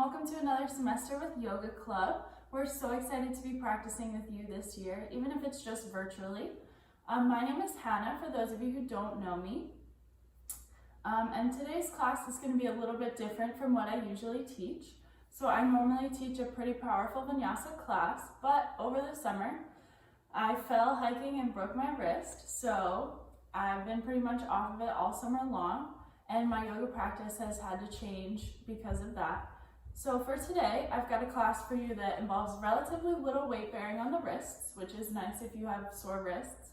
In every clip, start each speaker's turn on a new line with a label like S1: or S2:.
S1: Welcome to another semester with Yoga Club. We're so excited to be practicing with you this year, even if it's just virtually. My name is Hannah, for those of you who don't know me. And today's class is going to be a little bit different from what I usually teach. So I normally teach a pretty powerful vinyasa class, but over the summer, I fell hiking and broke my wrist. So I've been pretty much off of it all summer long, and my yoga practice has had to change because of that. So for today, I've got a class for you that involves relatively little weight bearing on the wrists, which is nice if you have sore wrists,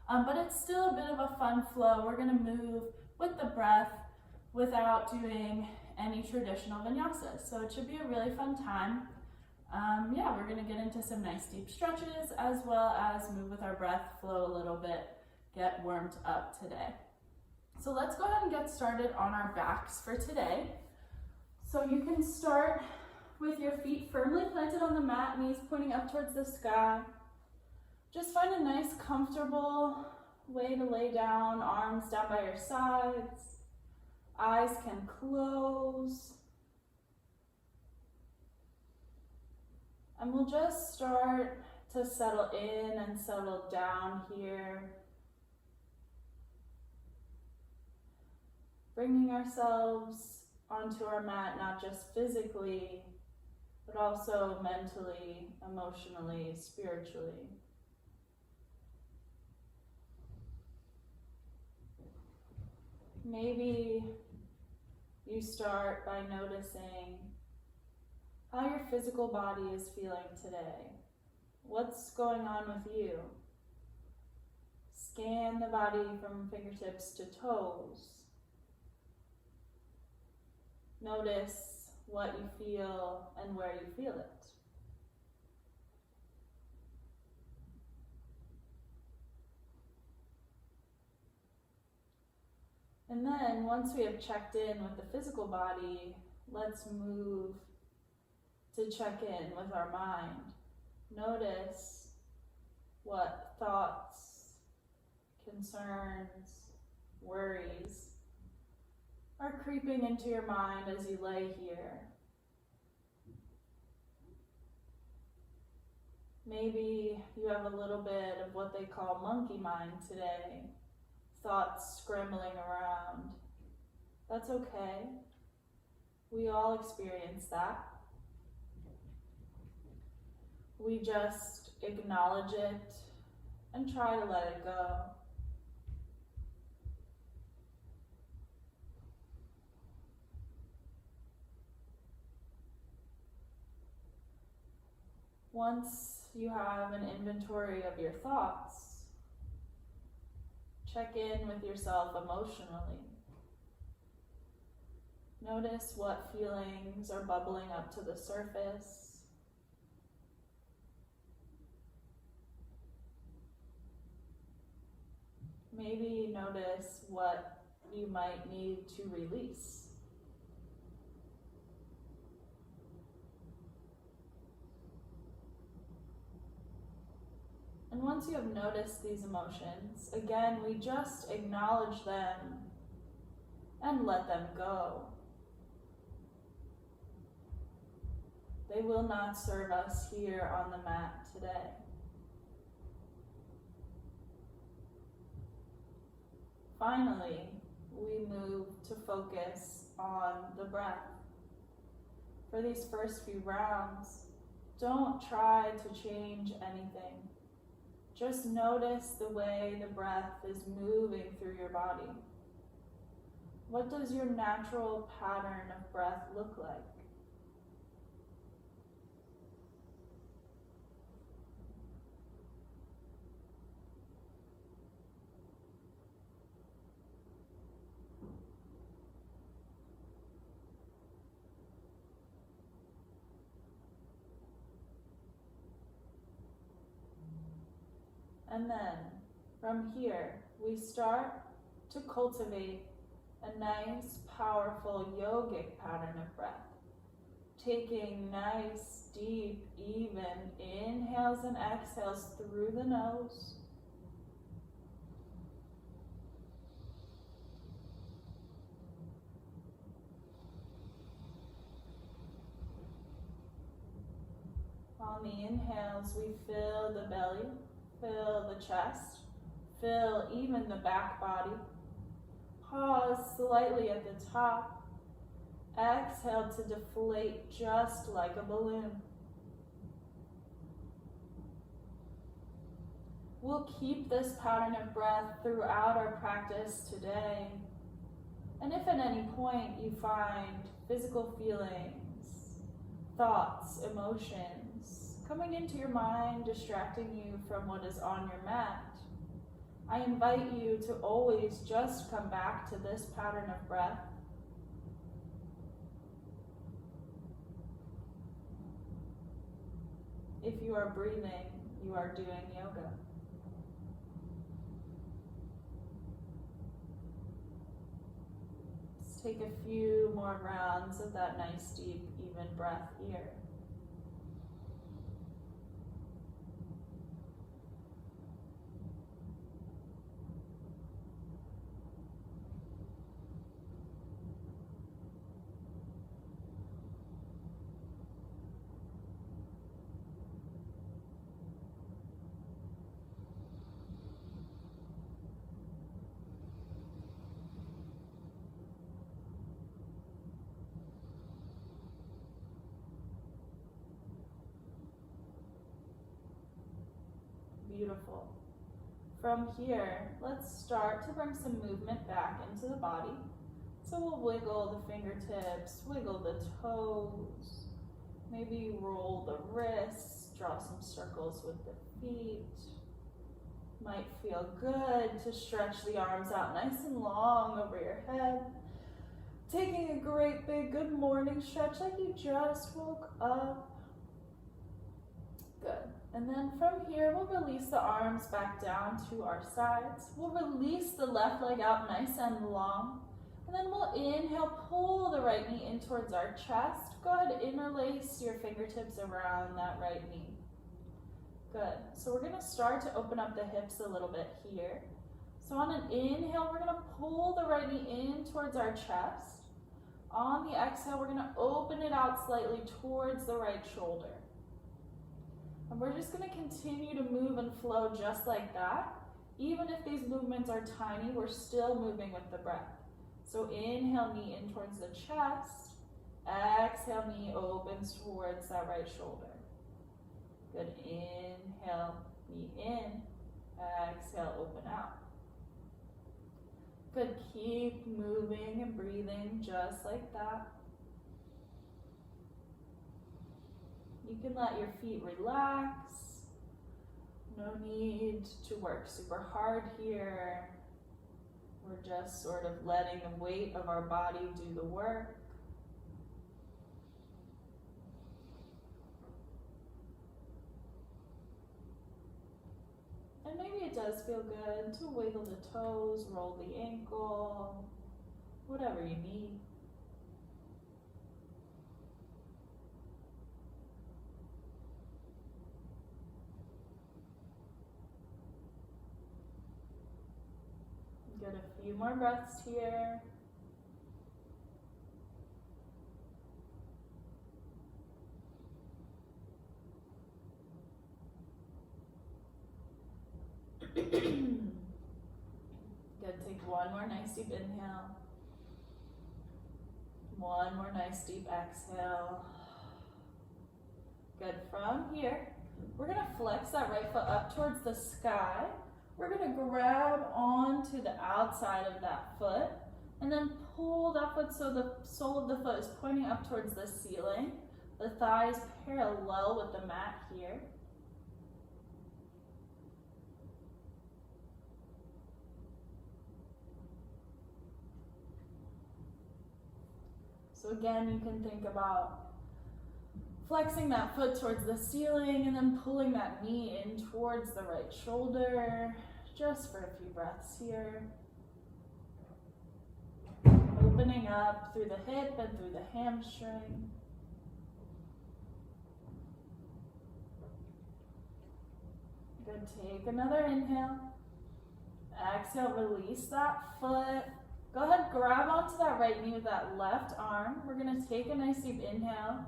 S1: but it's still a bit of a fun flow. We're going to move with the breath without doing any traditional vinyasas. So it should be a really fun time. We're going to get into some nice deep stretches as well as move with our breath, flow a little bit, get warmed up today. So let's go ahead and get started on our backs for today. So you can start with your feet firmly planted on the mat, knees pointing up towards the sky. Just find a nice, comfortable way to lay down, arms down by your sides. Eyes can close. And we'll just start to settle in and settle down here. Bringing ourselves onto our mat, not just physically, but also mentally, emotionally, spiritually. Maybe you start by noticing how your physical body is feeling today. What's going on with you? Scan the body from fingertips to toes. Notice what you feel and where you feel it. And then once we have checked in with the physical body, let's move to check in with our mind. Notice what thoughts, concerns, worries are creeping into your mind as you lay here. Maybe you have a little bit of what they call monkey mind today, thoughts scrambling around. That's okay. We all experience that. We just acknowledge it and try to let it go. Once you have an inventory of your thoughts, check in with yourself emotionally. Notice what feelings are bubbling up to the surface. Maybe notice what you might need to release. And once you have noticed these emotions, again, we just acknowledge them and let them go. They will not serve us here on the mat today. Finally, we move to focus on the breath. For these first few rounds, don't try to change anything. Just notice the way the breath is moving through your body. What does your natural pattern of breath look like? And then, from here, we start to cultivate a nice, powerful yogic pattern of breath. Taking nice, deep, even inhales and exhales through the nose. On the inhales, we fill the belly, fill the chest, fill even the back body. Pause slightly at the top. Exhale to deflate just like a balloon. We'll keep this pattern of breath throughout our practice today. And if at any point you find physical feelings, thoughts, emotions coming into your mind, distracting you from what is on your mat, I invite you to always just come back to this pattern of breath. If you are breathing, you are doing yoga. Let's take a few more rounds of that nice, deep, even breath here. Beautiful. From here, let's start to bring some movement back into the body. So we'll wiggle the fingertips, wiggle the toes, maybe roll the wrists, draw some circles with the feet. Might feel good to stretch the arms out nice and long over your head. Taking a great big good morning stretch like you just woke up. Good. And then from here, we'll release the arms back down to our sides. We'll release the left leg out nice and long. And then we'll inhale, pull the right knee in towards our chest. Go ahead, interlace your fingertips around that right knee. Good. So we're going to start to open up the hips a little bit here. So on an inhale, we're going to pull the right knee in towards our chest. On the exhale, we're going to open it out slightly towards the right shoulder. And we're just going to continue to move and flow just like that. Even if these movements are tiny, we're still moving with the breath. So inhale, knee in towards the chest. Exhale, knee opens towards that right shoulder. Good. Inhale, knee in. Exhale, open out. Good. Keep moving and breathing just like that. You can let your feet relax. No need to work super hard here. We're just sort of letting the weight of our body do the work. And maybe it does feel good to wiggle the toes, roll the ankle, whatever you need. Get a few more breaths here. Good. Take one more nice deep inhale. One more nice deep exhale. Good. From here, we're going to flex that right foot up towards the sky. We're going to grab onto the outside of that foot and then pull that foot so the sole of the foot is pointing up towards the ceiling. The thighs parallel with the mat here. So again, you can think about flexing that foot towards the ceiling and then pulling that knee in towards the right shoulder, just for a few breaths here. Opening up through the hip and through the hamstring. Good, take another inhale. Exhale, release that foot. Go ahead, grab onto that right knee with that left arm. We're gonna take a nice deep inhale.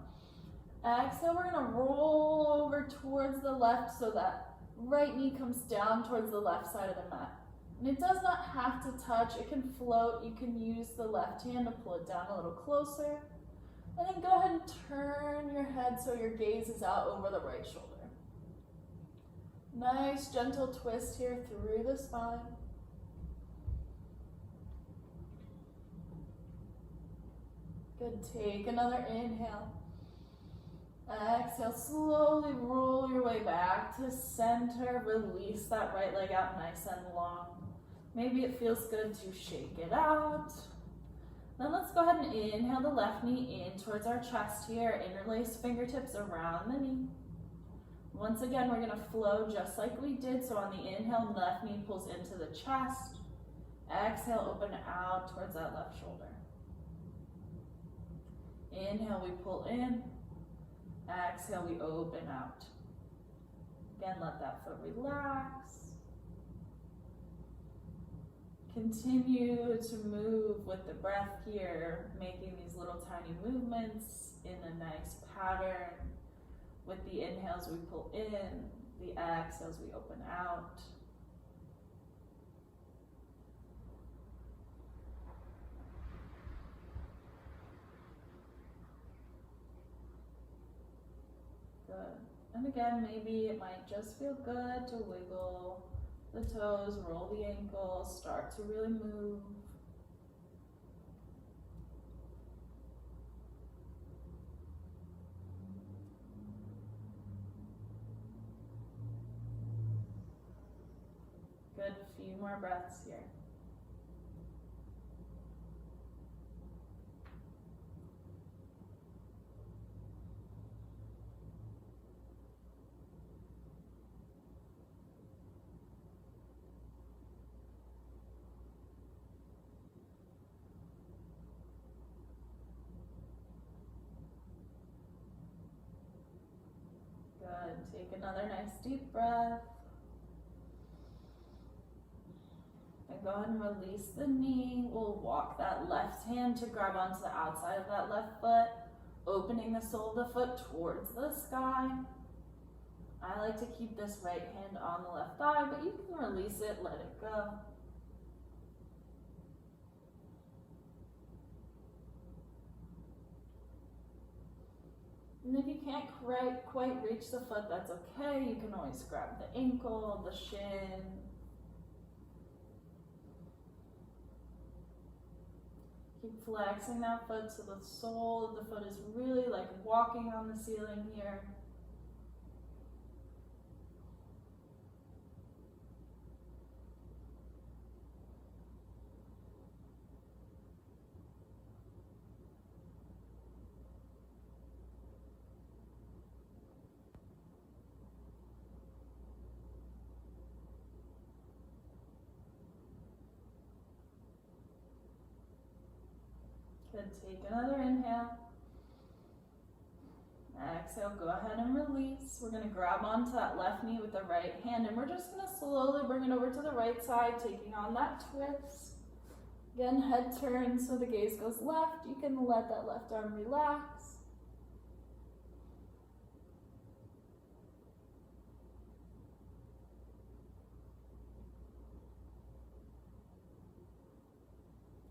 S1: Exhale, we're gonna roll over towards the left so that right knee comes down towards the left side of the mat. And it does not have to touch, it can float. You can use the left hand to pull it down a little closer. And then go ahead and turn your head so your gaze is out over the right shoulder. Nice gentle twist here through the spine. Good, take another inhale. Exhale, slowly roll your way back to center. Release that right leg out nice and long. Maybe it feels good to shake it out. Then let's go ahead and inhale the left knee in towards our chest here. Interlace fingertips around the knee. Once again, we're gonna flow just like we did. So on the inhale, left knee pulls into the chest. Exhale, open out towards that left shoulder. Inhale, we pull in. Exhale, we open out. Again, let that foot relax. Continue to move with the breath here, making these little tiny movements in a nice pattern. With the inhales, we pull in. The exhales, we open out. Good. And again, maybe it might just feel good to wiggle the toes, roll the ankles, start to really move. Good, few more breaths here. Good, take another nice deep breath. And go ahead and release the knee. We'll walk that left hand to grab onto the outside of that left foot, opening the sole of the foot towards the sky. I like to keep this right hand on the left thigh, but you can release it, let it go. And if you can't quite reach the foot, that's okay. You can always grab the ankle, the shin. Keep flexing that foot so the sole of the foot is really like walking on the ceiling here. Good, take another inhale. Exhale, go ahead and release. We're gonna grab onto that left knee with the right hand and we're just gonna slowly bring it over to the right side, taking on that twist. Again, head turns so the gaze goes left. You can let that left arm relax.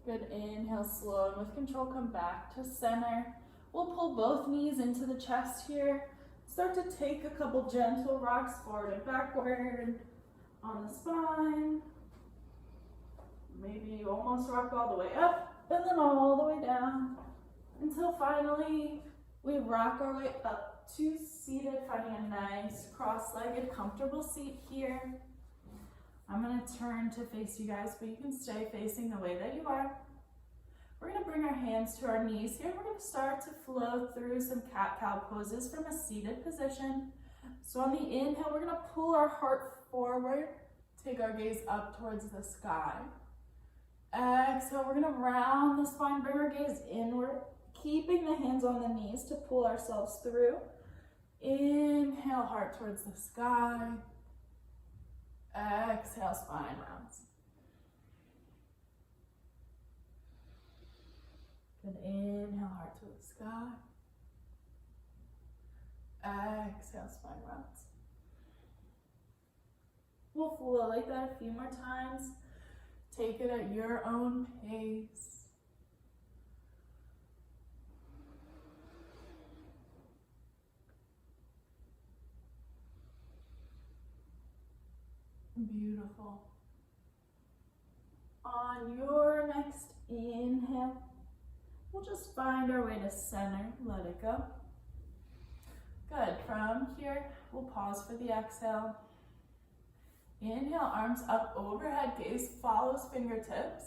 S1: Good, inhale, slow and with control, come back to center. We'll pull both knees into the chest here. Start to take a couple gentle rocks forward and backward on the spine. Maybe you almost rock all the way up and then all the way down until finally we rock our way up to seated, finding a nice cross-legged, comfortable seat here. I'm going to turn to face you guys, but you can stay facing the way that you are. We're going to bring our hands to our knees here. We're going to start to flow through some cat-cow poses from a seated position. So on the inhale, we're going to pull our heart forward, take our gaze up towards the sky. Exhale, we're going to round the spine, bring our gaze inward, keeping the hands on the knees to pull ourselves through. Inhale, heart towards the sky. Exhale, spine rounds. Good, inhale, heart to the sky. Exhale, spine rounds. We'll flow like that a few more times. Take it at your own pace. Beautiful. On your next inhale, we'll just find our way to center. Let it go. Good. From here, we'll pause for the exhale. Inhale, arms up, overhead gaze, follows fingertips.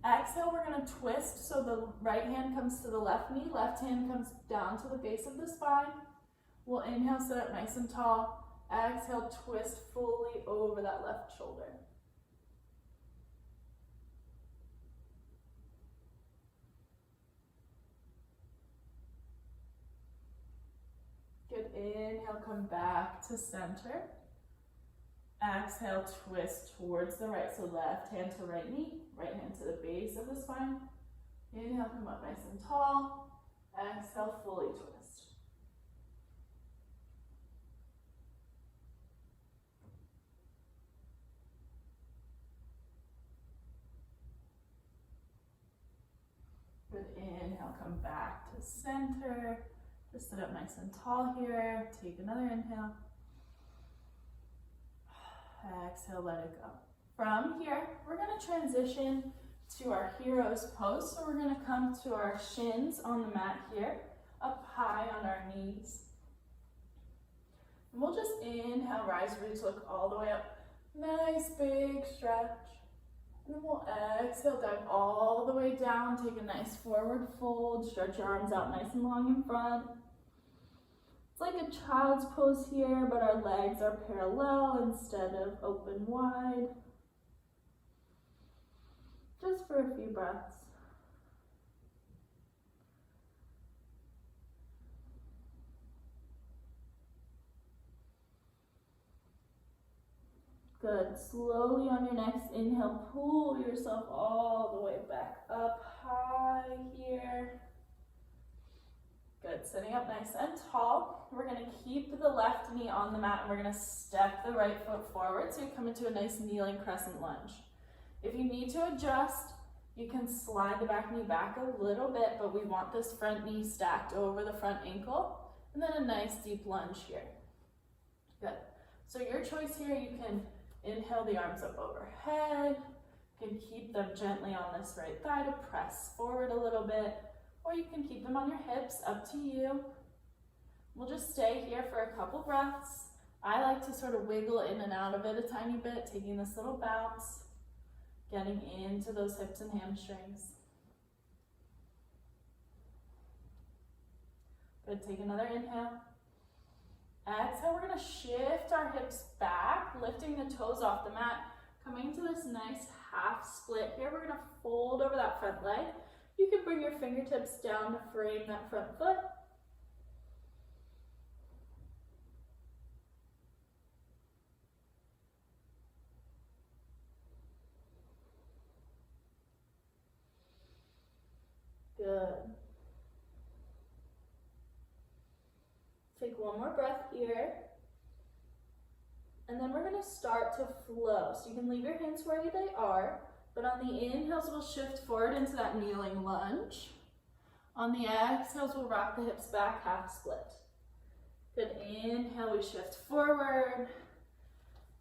S1: Exhale, we're going to twist so the right hand comes to the left knee, left hand comes down to the base of the spine. We'll inhale, sit up nice and tall. Exhale, twist fully over that left shoulder. Good. Inhale, come back to center. Exhale, twist towards the right, so left hand to right knee, right hand to the base of the spine. Inhale, come up nice and tall. Exhale, fully twist. Good. Inhale, come back to center. Just sit up nice and tall here. Take another inhale. Exhale, let it go. From here, we're going to transition to our hero's pose. So we're going to come to our shins on the mat here, up high on our knees. And we'll just inhale, rise, reach, look all the way up. Nice big stretch. And then we'll exhale, dive all the way down. Take a nice forward fold. Stretch your arms out nice and long in front. It's like a child's pose here, but our legs are parallel instead of open wide. Just for a few breaths. Good. Slowly on your next inhale, pull yourself all the way back up high here. Good. Sitting up nice and tall. We're going to keep the left knee on the mat and we're going to step the right foot forward so you come into a nice kneeling crescent lunge. If you need to adjust, you can slide the back knee back a little bit, but we want this front knee stacked over the front ankle. And then a nice deep lunge here. Good. So your choice here, you can inhale the arms up overhead. You can keep them gently on this right thigh to press forward a little bit, or you can keep them on your hips, up to you. We'll just stay here for a couple breaths. I like to sort of wiggle in and out of it a tiny bit, taking this little bounce, getting into those hips and hamstrings. Good, take another inhale. Exhale, we're going to shift our hips back, lifting the toes off the mat, coming to this nice half split here. We're going to fold over that front leg. You can bring your fingertips down to frame that front foot. Good. Take one more breath here. And then we're going to start to flow. So you can leave your hands where they are, but on the inhales, we'll shift forward into that kneeling lunge. On the exhales, we'll rock the hips back, half split. Good. Inhale, we shift forward.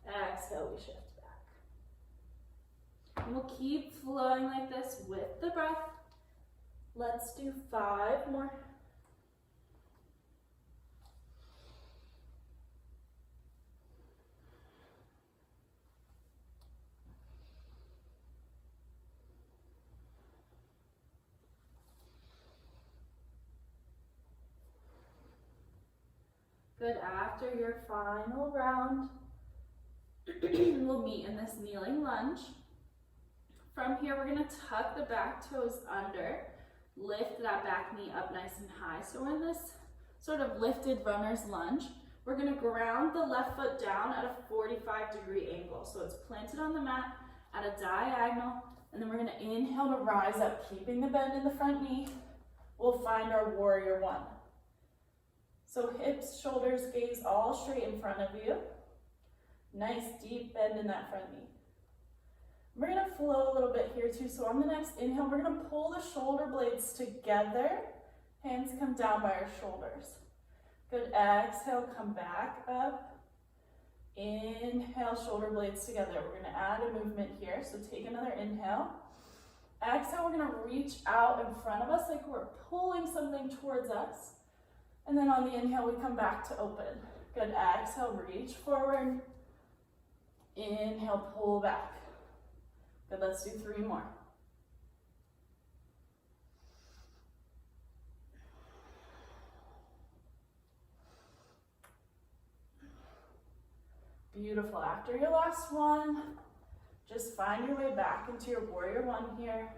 S1: Exhale, we shift back. And we'll keep flowing like this with the breath. Let's do 5 more. Good. After your final round, we'll meet in this kneeling lunge. From here, we're going to tuck the back toes under, lift that back knee up nice and high. So we're in this sort of lifted runner's lunge. We're going to ground the left foot down at a 45-degree angle. So it's planted on the mat at a diagonal, and then we're going to inhale to rise up, keeping the bend in the front knee. We'll find our warrior one. So hips, shoulders, gaze all straight in front of you. Nice deep bend in that front knee. We're gonna flow a little bit here too. So on the next inhale, we're gonna pull the shoulder blades together. Hands come down by our shoulders. Good, exhale, come back up. Inhale, shoulder blades together. We're gonna add a movement here. So take another inhale. Exhale, we're gonna reach out in front of us like we're pulling something towards us. And then on the inhale, we come back to open. Good, exhale, reach forward. Inhale, pull back. Good, let's do 3 more. Beautiful. After your last one, just find your way back into your warrior one here.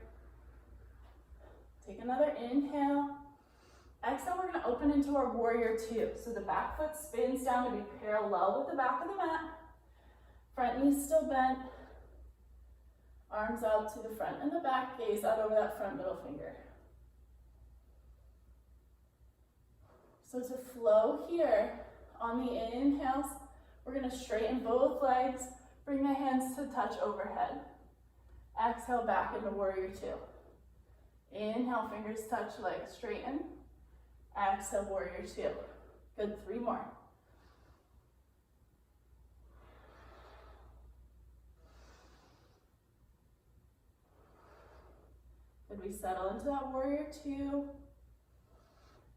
S1: Take another inhale. Exhale, we're gonna open into our warrior two. So the back foot spins down to be parallel with the back of the mat. Front knee's still bent. Arms out to the front and the back, gaze out over that front middle finger. So to flow here, on the inhales, we're gonna straighten both legs, bring the hands to touch overhead. Exhale, back into warrior two. Inhale, fingers touch, legs straighten. Exhale, warrior two. Good, 3 more. Good, we settle into that warrior two.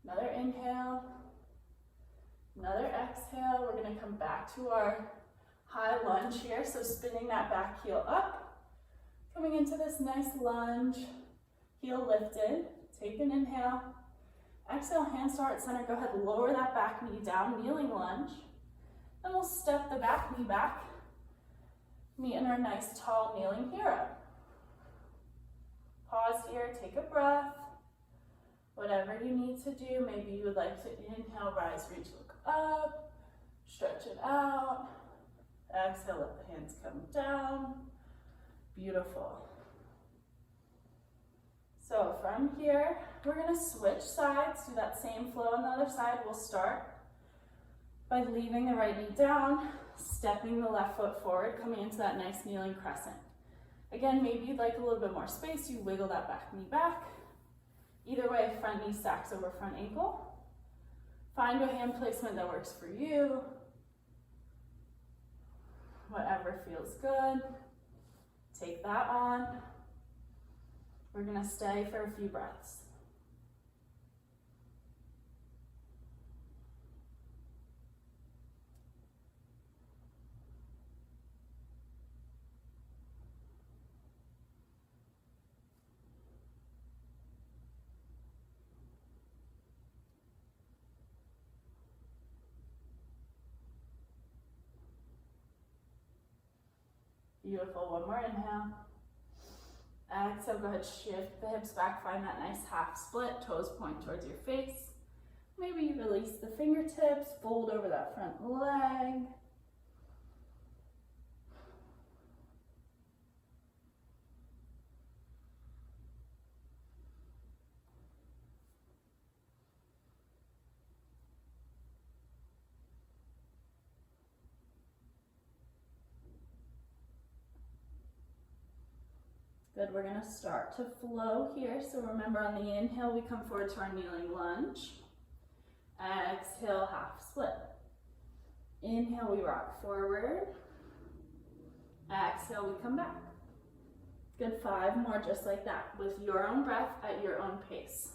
S1: Another inhale. Another exhale. We're gonna come back to our high lunge here. So spinning that back heel up. Coming into this nice lunge. Heel lifted. Take an inhale. Exhale, hands to heart center. Go ahead, lower that back knee down, kneeling lunge. Then we'll step the back knee back. Meet in our nice tall kneeling hero. Pause here, take a breath. Whatever you need to do, maybe you would like to inhale, rise, reach, look up. Stretch it out. Exhale, let the hands come down. Beautiful. So from here, we're gonna switch sides, do that same flow on the other side. We'll start by leaving the right knee down, stepping the left foot forward, coming into that nice kneeling crescent. Again, maybe you'd like a little bit more space, you wiggle that back knee back. Either way, front knee stacks over front ankle. Find a hand placement that works for you. Whatever feels good. Take that on. We're gonna stay for a few breaths. Beautiful, 1 more inhale. Exhale, go ahead, shift the hips back, find that nice half split, toes point towards your face. Maybe you release the fingertips, fold over that front leg. Good, we're gonna start to flow here. So remember on the inhale, we come forward to our kneeling lunge. Exhale, half split. Inhale, we rock forward. Exhale, we come back. Good, 5 more just like that with your own breath at your own pace.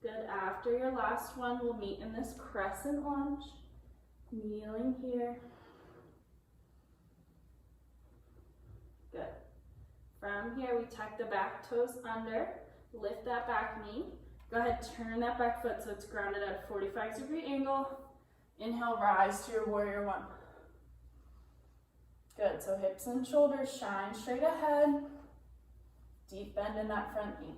S1: Good, after your last one, we'll meet in this crescent lunge, kneeling here. Good. From here, we tuck the back toes under, lift that back knee. Go ahead, turn that back foot so it's grounded at a 45-degree angle. Inhale, rise to your warrior one. Good, so hips and shoulders shine straight ahead. bend in that front knee.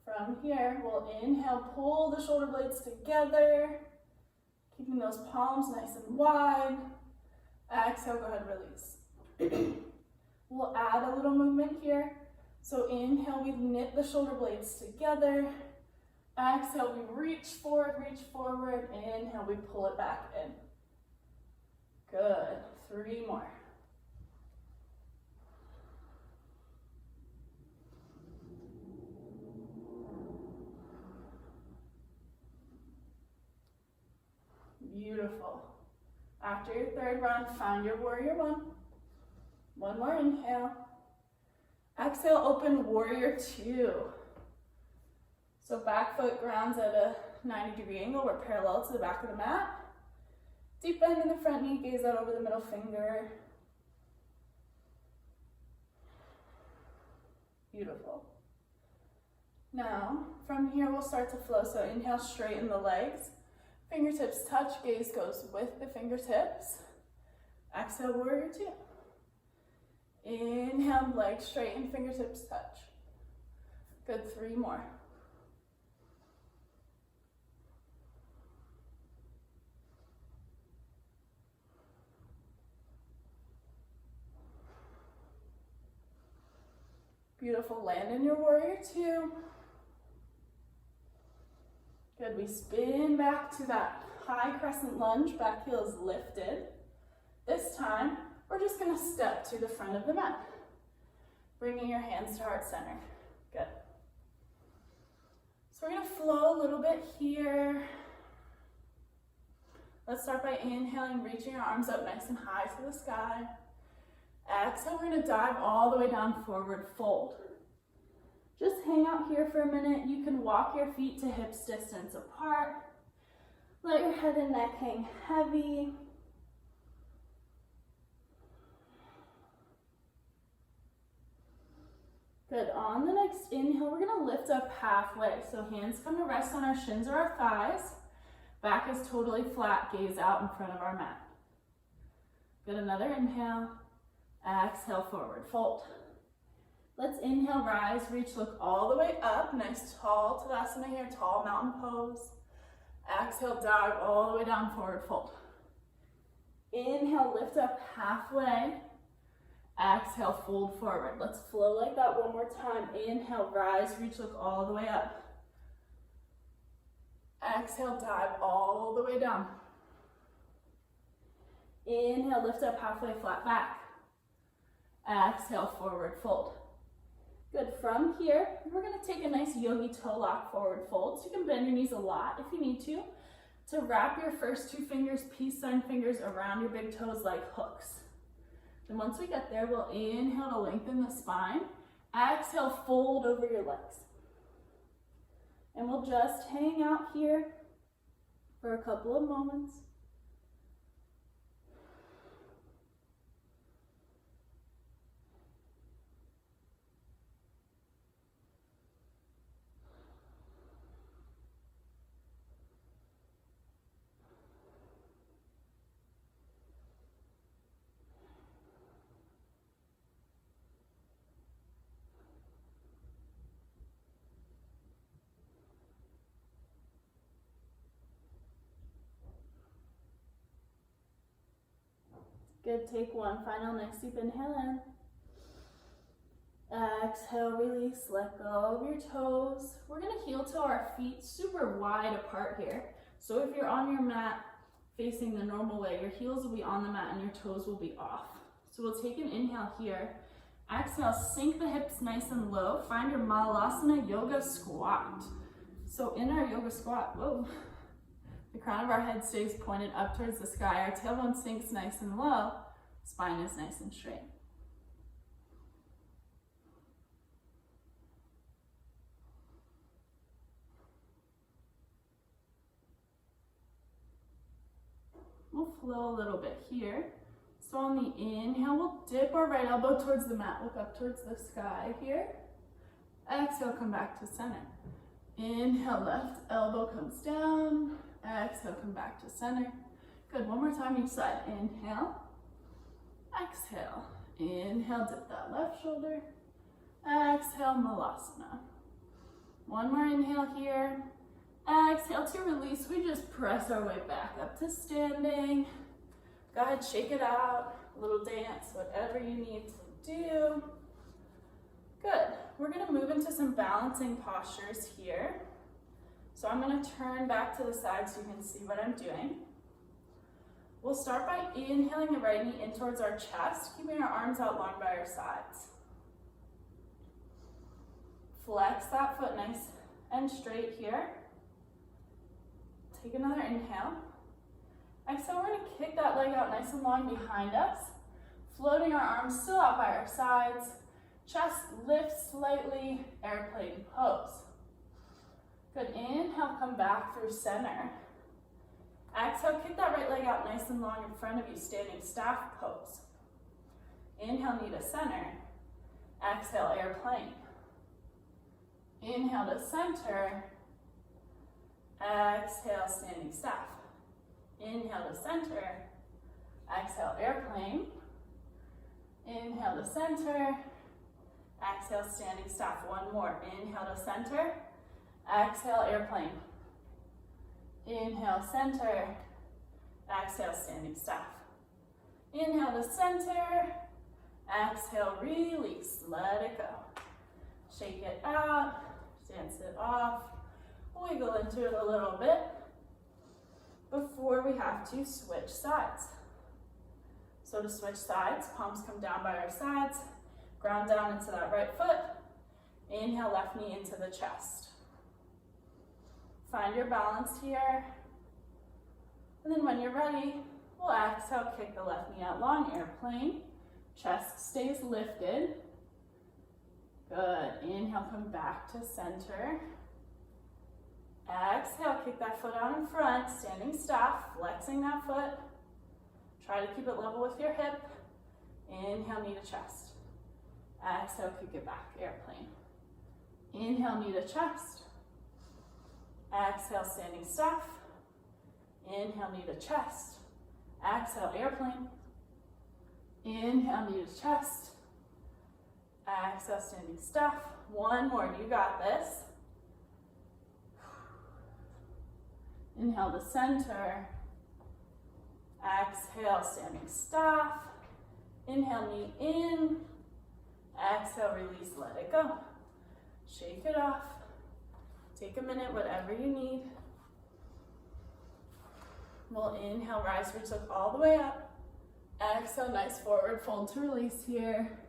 S1: From here, we'll inhale, pull the shoulder blades together, keeping those palms nice and wide. Exhale, go ahead, release. We'll add a little movement here. So inhale, we knit the shoulder blades together. Exhale, we reach forward. Inhale, we pull it back in. Good, 3 more. Beautiful. After your third round, find your warrior one. One more inhale. Exhale, open warrior two. So back foot grounds at a 90-degree angle. We're parallel to the back of the mat. Deep bend in the front knee, gaze out over the middle finger. Beautiful. Now, from here we'll start to flow. So inhale, straighten the legs. Fingertips touch, gaze goes with the fingertips. Exhale, warrior two. Inhale, legs straighten, fingertips touch. Good, 3 more. Beautiful, land in your warrior two. Good, we spin back to that high crescent lunge, back heel is lifted. This time, we're just gonna step to the front of the mat, bringing your hands to heart center. Good. So we're gonna flow a little bit here. Let's start by inhaling, reaching your arms up nice and high to the sky. Exhale, we're gonna dive all the way down, forward fold. Just hang out here for a minute. You can walk your feet to hips distance apart. Let your head and neck hang heavy. Good, on the next inhale, we're gonna lift up halfway. So hands come to rest on our shins or our thighs. Back is totally flat, gaze out in front of our mat. Good, another inhale. Exhale, forward fold. Let's inhale, rise, reach, look all the way up. Nice tall Tadasana here, tall mountain pose. Exhale, dive all the way down, forward fold. Inhale, lift up halfway. Exhale, fold forward. Let's flow like that one more time. Inhale, rise, reach, look all the way up. Exhale, dive all the way down. Inhale, lift up halfway, flat back. Exhale, forward fold. Good, from here, we're gonna take a nice yogi toe lock forward fold. So you can bend your knees a lot if you need to wrap your first 2 fingers, peace sign fingers around your big toes like hooks. Then once we get there, we'll inhale to lengthen the spine. Exhale, fold over your legs. And we'll just hang out here for a couple of moments. Good, take one final nice deep inhale in. Exhale, release, let go of your toes. We're gonna heel toe our feet super wide apart here. So if you're on your mat facing the normal way, your heels will be on the mat and your toes will be off. So we'll take an inhale here. Exhale, sink the hips nice and low. Find your Malasana yoga squat. So in our yoga squat, whoa. The crown of our head stays pointed up towards the sky. Our tailbone sinks nice and low. Spine is nice and straight. We'll flow a little bit here. So on the inhale, we'll dip our right elbow towards the mat. Look up towards the sky here. Exhale, come back to center. Inhale, left elbow comes down. Exhale, come back to center. Good, one more time each side. Inhale, exhale. Inhale, dip that left shoulder. Exhale, Malasana. One more inhale here. Exhale to release. We just press our way back up to standing. Go ahead, shake it out. A little dance, whatever you need to do. Good. We're going to move into some balancing postures here. So I'm going to turn back to the side so you can see what I'm doing. We'll start by inhaling the right knee in towards our chest, keeping our arms out long by our sides. Flex that foot nice and straight here. Take another inhale. Exhale, we're going to kick that leg out nice and long behind us, floating our arms still out by our sides. Chest lifts slightly, airplane pose. Good, inhale, come back through center. Exhale, kick that right leg out nice and long in front of you, standing staff pose. Inhale, knee to center. Exhale, airplane. Inhale to center. Exhale, standing staff. Inhale to center. Exhale, airplane. Inhale to center. Exhale, standing staff. One more. Inhale to center. Exhale, airplane. Inhale, center. Exhale, standing staff. Inhale to center. Exhale, release. Let it go. Shake it out. Dance it off. Wiggle into it a little bit before we have to switch sides. So to switch sides, palms come down by our sides. Ground down into that right foot. Inhale, left knee into the chest. Find your balance here. And then when you're ready, we'll exhale, kick the left knee out long, airplane. Chest stays lifted. Good. Inhale, come back to center. Exhale, kick that foot out in front, standing staff, flexing that foot. Try to keep it level with your hip. Inhale, knee to chest. Exhale, kick it back, airplane. Inhale, knee to chest. Exhale, standing staff. Inhale, knee to chest. Exhale, airplane. Inhale, knee to chest. Exhale, standing staff. One more, you got this. Inhale to center. Exhale, standing staff. Inhale, knee in. Exhale, release, let it go. Shake it off. Take a minute, whatever you need. We'll inhale, rise, reach up all the way up. Exhale, nice forward fold to release here.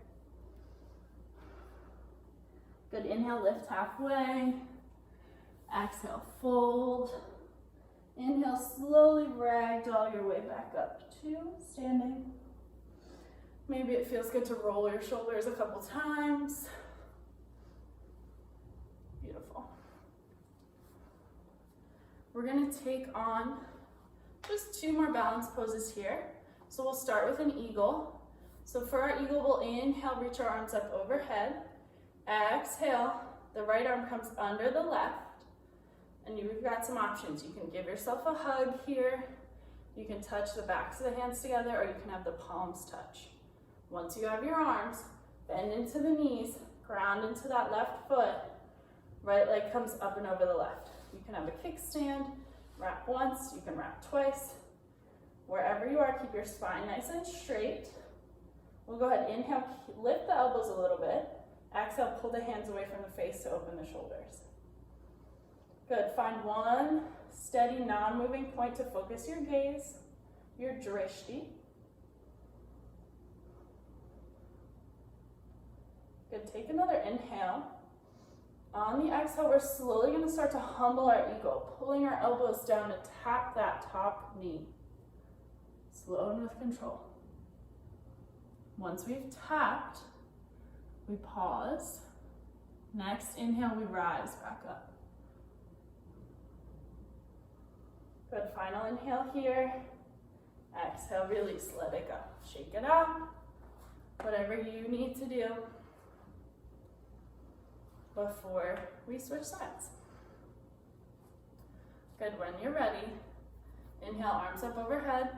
S1: Good, inhale, lift halfway. Exhale, fold. Inhale, slowly ragdoll your way back up to standing. Maybe it feels good to roll your shoulders a couple times. Beautiful. We're gonna take on just 2 more balance poses here. So we'll start with an eagle. So for our eagle, we'll inhale, reach our arms up overhead. Exhale, the right arm comes under the left. And you've got some options. You can give yourself a hug here. You can touch the backs of the hands together, or you can have the palms touch. Once you have your arms, bend into the knees, ground into that left foot. Right leg comes up and over the left. You can have a kickstand, wrap once, you can wrap twice. Wherever you are, keep your spine nice and straight. We'll go ahead, inhale, lift the elbows a little bit. Exhale, pull the hands away from the face to open the shoulders. Good, find one steady, non-moving point to focus your gaze, your drishti. Good, take another inhale. On the exhale, we're slowly gonna start to humble our eagle, pulling our elbows down to tap that top knee. Slow and with control. Once we've tapped, we pause. Next inhale, we rise back up. Good, final inhale here. Exhale, release, let it go. Shake it out. Whatever you need to do before we switch sides. Good, when you're ready, inhale, arms up overhead.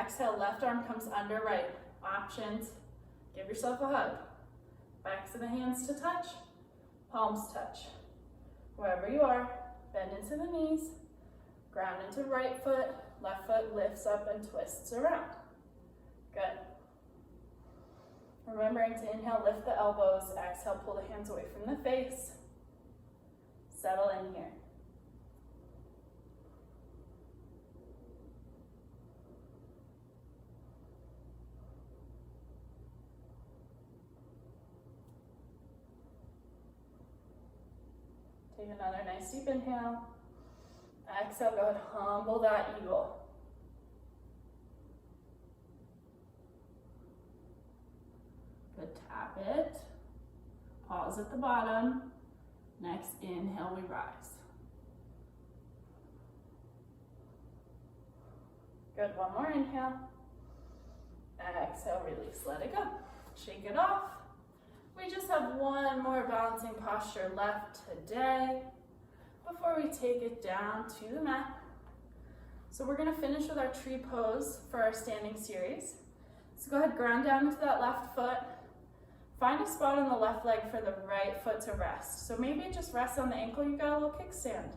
S1: Exhale, left arm comes under right. Options, Give yourself a hug. Backs of the hands to touch, palms touch. Wherever you are, bend into the knees, ground into right foot, left foot lifts up and twists around. Good. Remembering to inhale, lift the elbows, exhale, pull the hands away from the face. Settle in here. Take another nice deep inhale. Exhale, go ahead, humble that eagle. Good, tap it. Pause at the bottom. Next inhale, we rise. Good, one more inhale. Exhale, release, let it go. Shake it off. We just have one more balancing posture left today before we take it down to the mat. So we're gonna finish with our tree pose for our standing series. So go ahead, ground down into that left foot. Find a spot on the left leg for the right foot to rest. So maybe it just rests on the ankle, you got a little kickstand.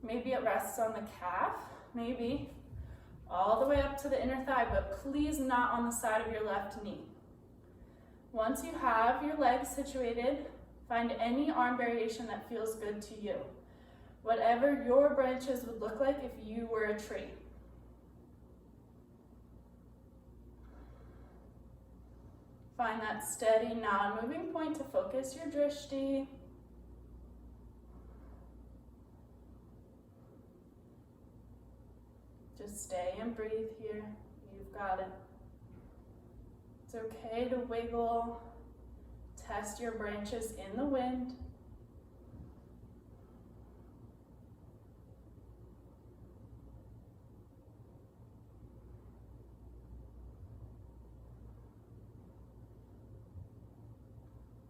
S1: Maybe it rests on the calf, maybe all the way up to the inner thigh, but please not on the side of your left knee. Once you have your legs situated, find any arm variation that feels good to you. Whatever your branches would look like if you were a tree. Find that steady, non-moving point to focus your drishti. Just stay and breathe here. You've got it. It's okay to wiggle. Test your branches in the wind.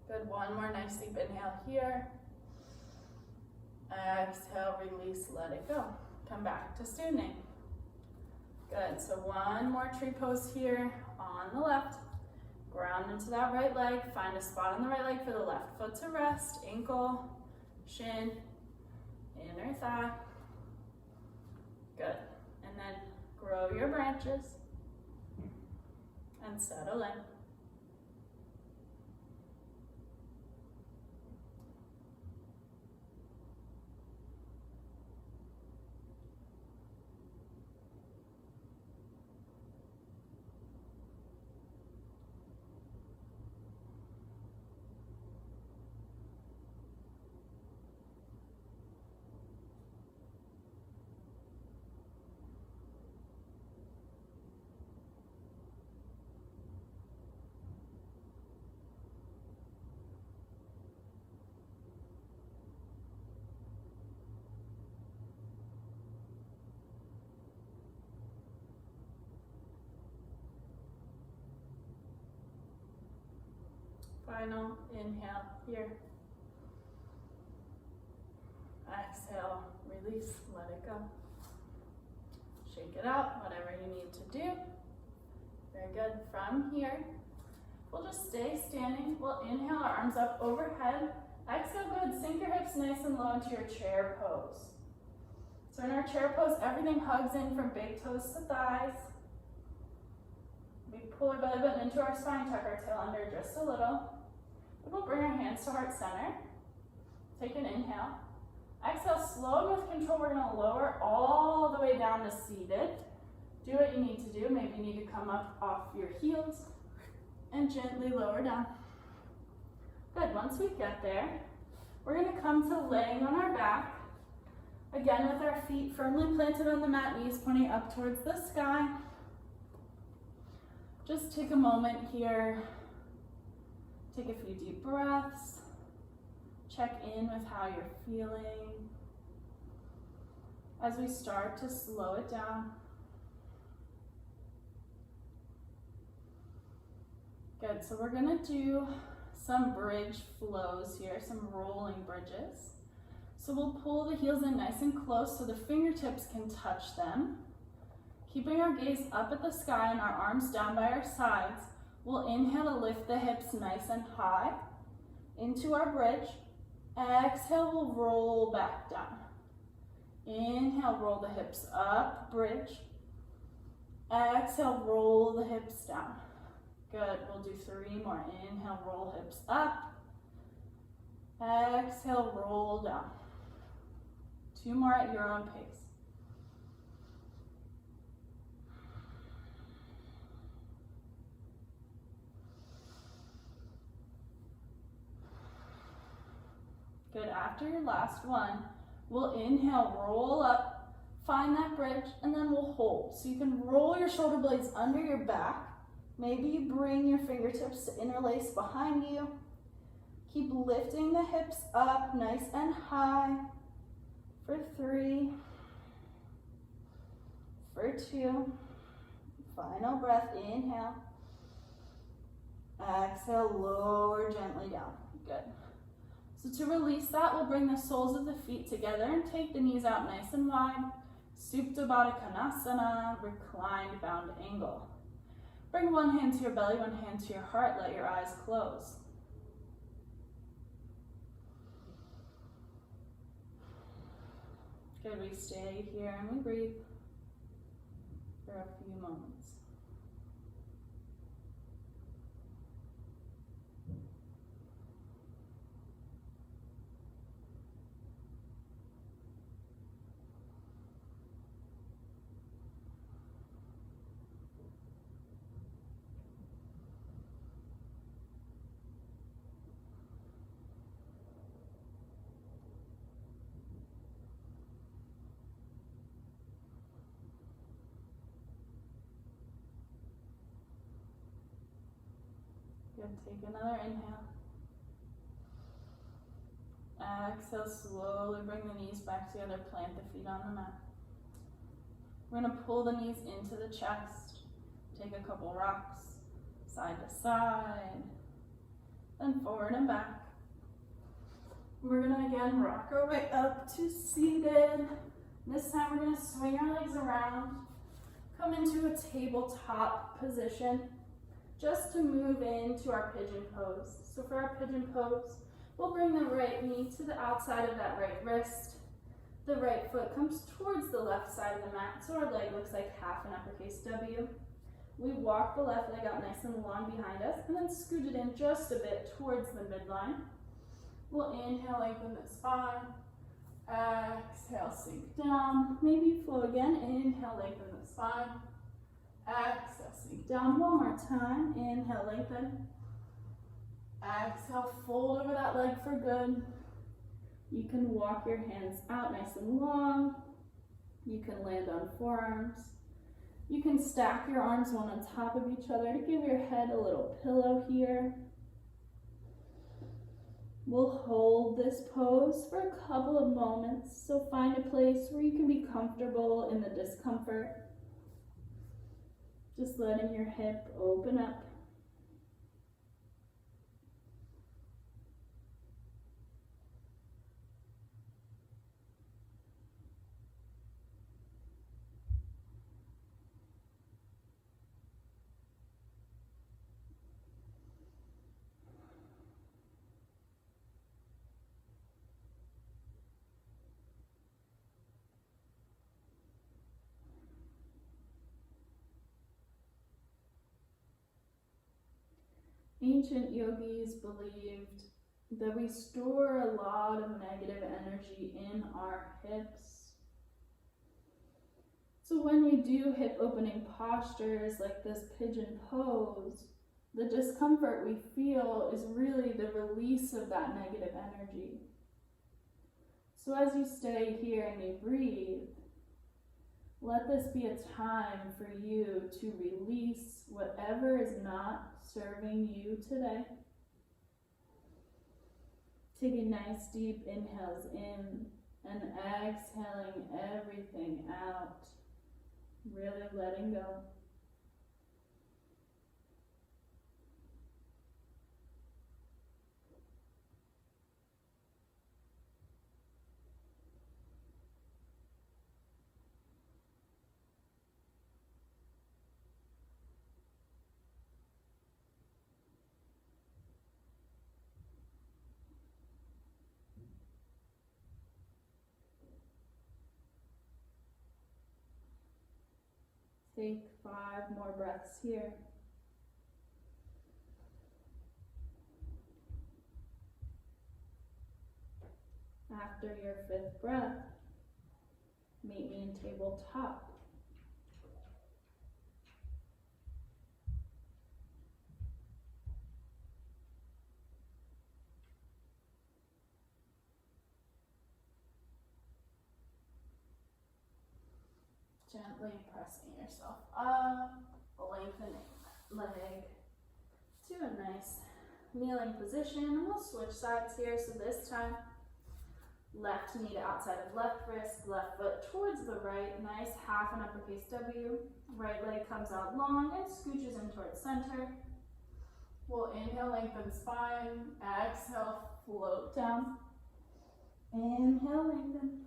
S1: Good, one more nice deep inhale here. Exhale, release, let it go. Come back to standing. Good, so one more tree pose here on the left. Ground into that right leg. Find a spot on the right leg for the left foot to rest. Ankle, shin, inner thigh. Good, and then grow your branches and settle in. Final inhale here. Exhale, release, let it go. Shake it out, whatever you need to do. Very good. From here, we'll just stay standing. We'll inhale our arms up overhead. Exhale, good. Sink your hips nice and low into your chair pose. So in our chair pose, everything hugs in from big toes to thighs. We pull our belly button into our spine, tuck our tail under just a little. We'll bring our hands to heart center. Take an inhale. Exhale, slow and with control, we're gonna lower all the way down to seated. Do what you need to do. Maybe you need to come up off your heels and gently lower down. Good, once we get there, we're gonna come to laying on our back. Again, with our feet firmly planted on the mat, knees pointing up towards the sky. Just take a moment here. Take a few deep breaths. Check in with how you're feeling. As we start to slow it down. Good, so we're gonna do some bridge flows here, some rolling bridges. So we'll pull the heels in nice and close so the fingertips can touch them. Keeping our gaze up at the sky and our arms down by our sides, We'll inhale to lift the hips nice and high into our bridge. Exhale, we'll roll back down. Inhale, roll the hips up, bridge. Exhale, roll the hips down. Good, we'll do 3 more. Inhale, roll hips up. Exhale, roll down. 2 more at your own pace. Good, after your last one, we'll inhale, roll up, find that bridge, and then we'll hold. So you can roll your shoulder blades under your back. Maybe you bring your fingertips to interlace behind you. Keep lifting the hips up nice and high for 3, for 2. Final breath, inhale. Exhale, lower gently down. Good. So to release that, we'll bring the soles of the feet together and take the knees out nice and wide. Supta Baddha Konasana, reclined bound angle. Bring one hand to your belly, one hand to your heart. Let your eyes close. Good, we stay here and we breathe for a few moments. Good, take another inhale. Exhale, slowly bring the knees back together, plant the feet on the mat. We're gonna pull the knees into the chest, take a couple rocks, side to side, then forward and back. We're gonna again rock our way up to seated. This time we're gonna swing our legs around, come into a tabletop position, just to move into our pigeon pose. So for our pigeon pose, we'll bring the right knee to the outside of that right wrist. The right foot comes towards the left side of the mat, so our leg looks like half an uppercase W. We walk the left leg out nice and long behind us, and then scoot it in just a bit towards the midline. We'll inhale, lengthen the spine. Exhale, sink down. Maybe flow again. Inhale, lengthen the spine. Exhale, sink down one more time. Inhale, lengthen. Exhale, fold over that leg for good. You can walk your hands out nice and long. You can land on forearms. You can stack your arms one on top of each other to give your head a little pillow here. We'll hold this pose for a couple of moments, so find a place where you can be comfortable in the discomfort. Just letting your hip open up. Ancient yogis believed that we store a lot of negative energy in our hips. So when we do hip opening postures like this pigeon pose, the discomfort we feel is really the release of that negative energy. So as you stay here and you breathe, let this be a time for you to release whatever is not serving you today. Taking nice deep inhales in and exhaling everything out. Really letting go. Take 5 more breaths here. After your 5th breath, meet me in tabletop. Gently pressing yourself up, lengthening that leg to a nice kneeling position. We'll switch sides here. So this time, left knee to outside of left wrist, left foot towards the right. Nice half and uppercase W. Right leg comes out long and scooches in towards center. We'll inhale, lengthen spine. Exhale, float down. Inhale, lengthen.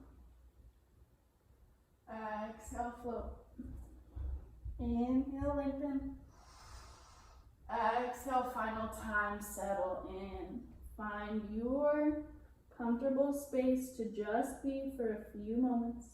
S1: Exhale, float. Inhale, lengthen. Exhale, final time, settle in. Find your comfortable space to just be for a few moments.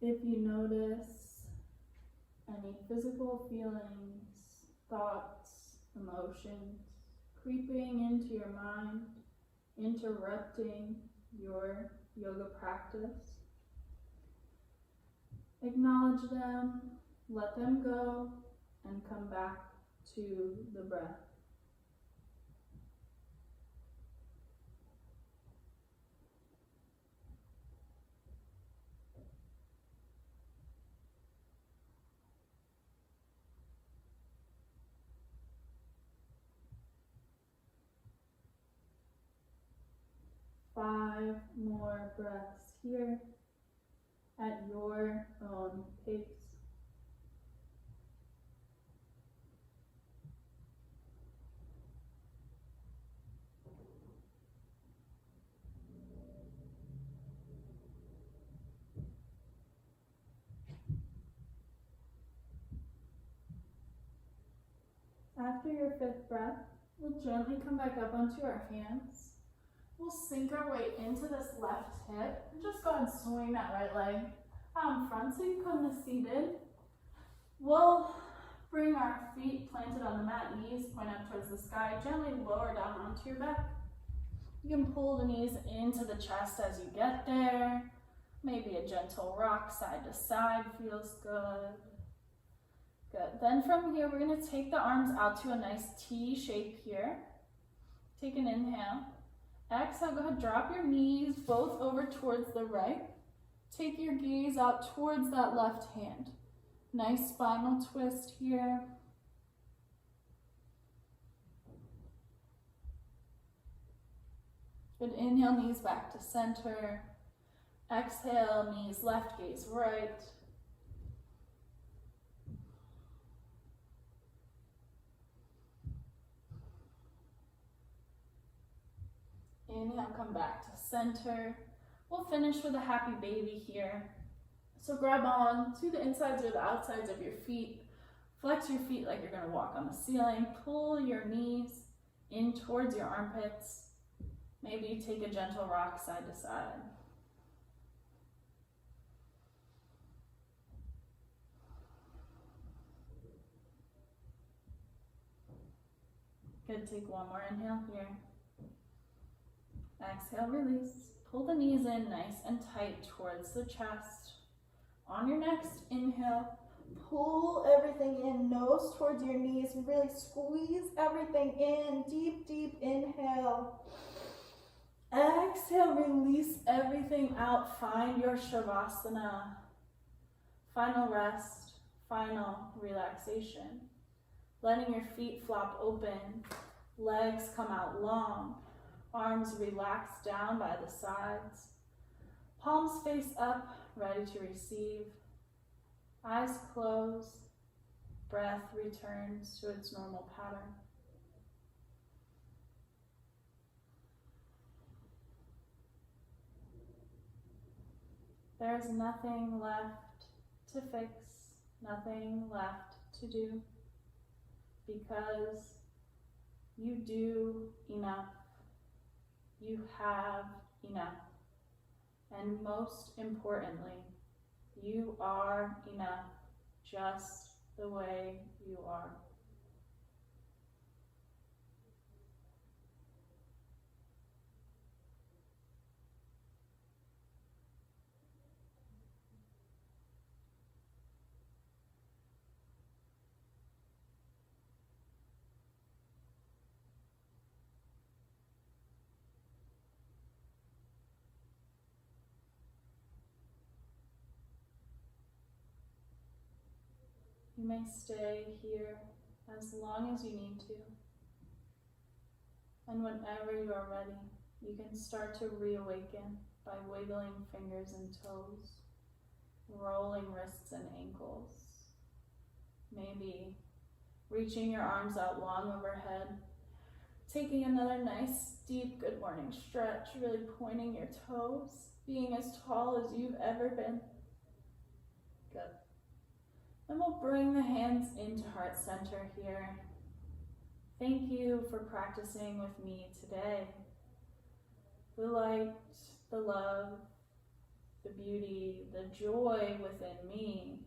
S1: If you notice any physical feelings, thoughts, emotions creeping into your mind, interrupting your yoga practice, acknowledge them, let them go, and come back to the breath. Five more breaths here at your own pace. After your 5th breath, we'll gently come back up onto our hands. We'll sink our weight into this left hip. Just go ahead and swing that right leg out in front so you come to seated. We'll bring our feet planted on the mat, knees point up towards the sky, gently lower down onto your back. You can pull the knees into the chest as you get there. Maybe a gentle rock side to side feels good. Good. Then from here, we're going to take the arms out to a nice T shape here. Take an inhale. Exhale, go ahead, drop your knees both over towards the right. Take your gaze out towards that left hand. Nice spinal twist here. Good, inhale, knees back to center. Exhale, knees left, gaze right. Inhale, come back to center. We'll finish with a happy baby here. So grab on to the insides or the outsides of your feet. Flex your feet like you're going to walk on the ceiling. Pull your knees in towards your armpits. Maybe take a gentle rock side to side. Good, take one more inhale here. Exhale, release. Pull the knees in nice and tight towards the chest. On your next inhale, pull everything in, nose towards your knees, and really squeeze everything in. Deep, deep inhale. Exhale, release everything out. Find your Shavasana. Final rest, final relaxation. letting your feet flop open, legs come out long, arms relax down by the sides, palms face up, ready to receive, eyes closed, breath returns to its normal pattern. There is nothing left to fix, nothing left to do, because you do enough, you have enough, and most importantly, you are enough just the way you are. You may stay here as long as you need to. And whenever you are ready, you can start to reawaken by wiggling fingers and toes, rolling wrists and ankles. Maybe reaching your arms out long overhead, taking another nice, deep, good morning stretch, really pointing your toes, being as tall as you've ever been. Good. Then we'll bring the hands into heart center here. Thank you for practicing with me today. The light, the love, the beauty, the joy within me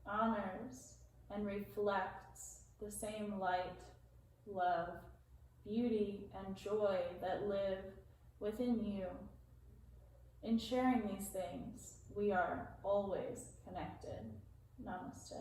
S1: honors and reflects the same light, love, beauty, and joy that live within you. In sharing these things, we are always connected. Namaste.